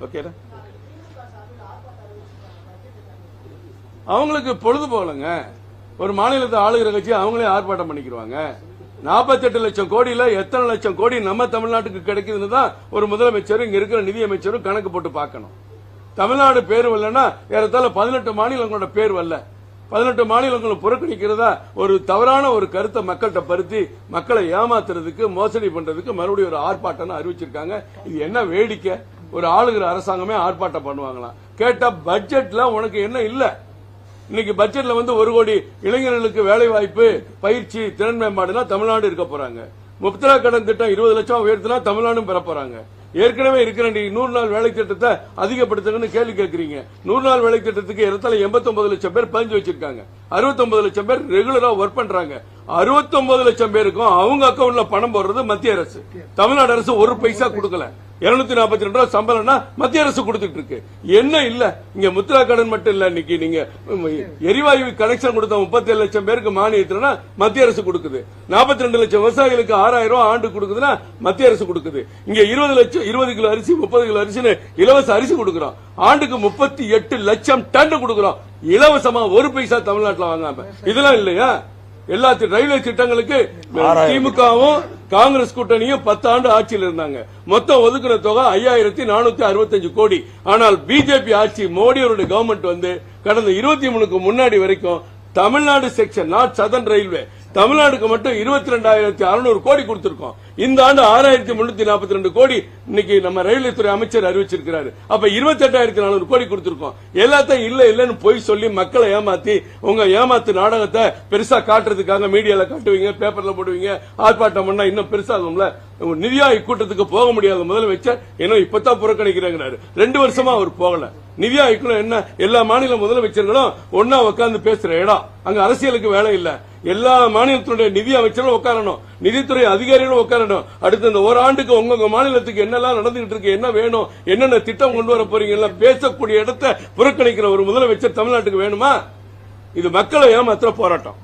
Okay, அவங்களுக்கு பொழுது போலங்க. ஒரு மாநிலத்தை ஆளுகிற கட்சி அவங்களே ஆர்ப்பாட்டம் பண்ணிக்கிறாங்க. 48 லட்சம் கோடியில எத்தனை லட்சம் கோடி நம்ம தமிழ்நாட்டுக்கு கிடைக்குதுன்னு தான் ஒரு முதலமைச்சரும் இங்க இருக்கிற நிதியமைச்சரும் கணக்கு போட்டு பார்க்கணும். தமிழ்நாடு பேர் வரலன்னா ஏறத்தாழ 18 மாநிலங்களோட பேர் வரல. 18 மாநிலங்களை புறக்கணிக்கிறதா ஒரு தவறான ஒரு கருத்தை மக்கள்கிட்ட பருத்தி மக்களை ஏமாத்துறதுக்கு மோசடி பண்றதுக்கு மறுபடியும் ஒரு ஆர்ப்பாட்டம் அறிவிச்சிருக்காங்க. இது என்ன வேடிக்கை? ஒரு ஆளுகிற அரசாங்கமே ஆர்ப்பாட்டம் பண்ணுவாங்களாம். கேட்டா பட்ஜெட்ல உனக்கு என்ன இல்ல? இன்னைக்கு பட்ஜெட்ல 1 கோடி இளைஞர்களுக்கு வேலை வாய்ப்பு, பயிற்சி, திறன் மேம்பாடுனா தமிழ்நாடு இருக்க போறாங்க. முத்ரா கடன் திட்டம் 20 லட்சம் உயர்த்தினா தமிழ்நாடும் பெற போறாங்க. ஏற்கனவே இருக்கிற 100 நாள் வேலை திட்டத்தை அதிகப்படுத்துங்கன்னு கேள்வி கேட்கறீங்க. 100 நாள் வேலை திட்டத்துக்கு ஏறத்தாழ 89 லட்சம் பேர் பதிஞ்சு வச்சிருக்காங்க. 69 லட்சம் பேர் ரெகுலரா ஒர்க் பண்றாங்க. 69 லட்சம் பேருக்கும் அவங்க அக்கௌண்ட்ல பணம் போடுறது மத்திய அரசு. தமிழ்நாடு அரசு ஒரு பைசா கொடுக்கல. 242 ரூபாய் சம்பளம்னா மத்திய அரசு கொடுத்துட்டு இருக்கு. என்ன இல்ல இங்க முத்ரா கடன் மட்டும் இல்ல. இன்னைக்கு நீங்க எரிவாயு கனெக்ஷன் கொடுத்த 37 லட்சம் பேருக்கு மானியத்தினா மத்திய அரசு கொடுக்குது. 42 லட்சம் விவசாயிகளுக்கு 6000 ரூபாய் ஆண்டு கொடுக்குதுன்னா மத்திய அரசு கொடுக்குது. இங்க 20 கிலோ அரிசி 30 கிலோ அரிசின்னு இலவச அரிசி கொடுக்கிறோம். ஆண்டுக்கு 38 லட்சம் டன் கொடுக்கிறோம் இலவசமா. ஒரு பைசா தமிழ்நாட்டில் வாங்காம. இதெல்லாம் இல்லையா? எல்லாத்தையும் ரயில்வே திட்டங்களுக்கு திமுகவும் காங்கிரஸ் கூட்டணியும் 10 ஆண்டு ஆட்சியில் இருந்தாங்க. மொத்தம் ஒதுக்கின தொகை 5465 கோடி. ஆனால் பிஜேபி ஆட்சி மோடியோட கவர்மெண்ட் கடந்த 23க்கு முன்னாடி வரைக்கும் Tamil Nadu section not southern railway தமிழ்நாடுக்கு மட்டும் 22,600 கோடி கொடுத்திருக்கோம். இந்த ஆண்டு 6,342 கோடி இன்னைக்கு நம்ம ரயில்வே துறை அமைச்சர் அறிவிச்சிருக்கிறாரு. அப்ப 28,400 கோடி கொடுத்திருக்கோம். எல்லாத்தையும் இல்ல இல்லன்னு போய் சொல்லி மக்களை ஏமாத்தி உங்க ஏமாத்து நாடகத்தை பெருசா காட்டுறதுக்காக மீடியால காட்டுவீங்க, பேப்பர்ல போடுவீங்க. ஆர்ப்பாட்டம் பண்ணா இன்னும் பெருசாகும்ல. நிதி ஆயோக் கூட்டத்துக்கு போக முடியாத முதலமைச்சர் இன்னும் இப்பதான் புறக்கணிக்கிறாங்க. 2 வருஷமா அவர் போகல. நிதி ஆயோக்ல என்ன எல்லா மாநில முதலமைச்சர்களும் ஒன்னா உட்கார்ந்து பேசுற இடம். அங்க அரசியலுக்கு வேலை இல்ல. எல்லா மாநிலத்தினுடைய நிதி அமைச்சரும் உட்காரணும், நிதித்துறை அதிகாரிகளும் உட்காரணும். அடுத்த இந்த ஒரு ஆண்டுக்கு உங்க மாநிலத்துக்கு என்னெல்லாம் நடந்துகிட்டு இருக்கு, என்ன வேணும், என்னென்ன திட்டம் கொண்டு வர போறீங்க எல்லாம் பேசக்கூடிய இடத்தை புறக்கணிக்கிற ஒரு முதலமைச்சர் தமிழ்நாட்டுக்கு வேணுமா? இது மக்களை ஏமாத்துற போராட்டம்.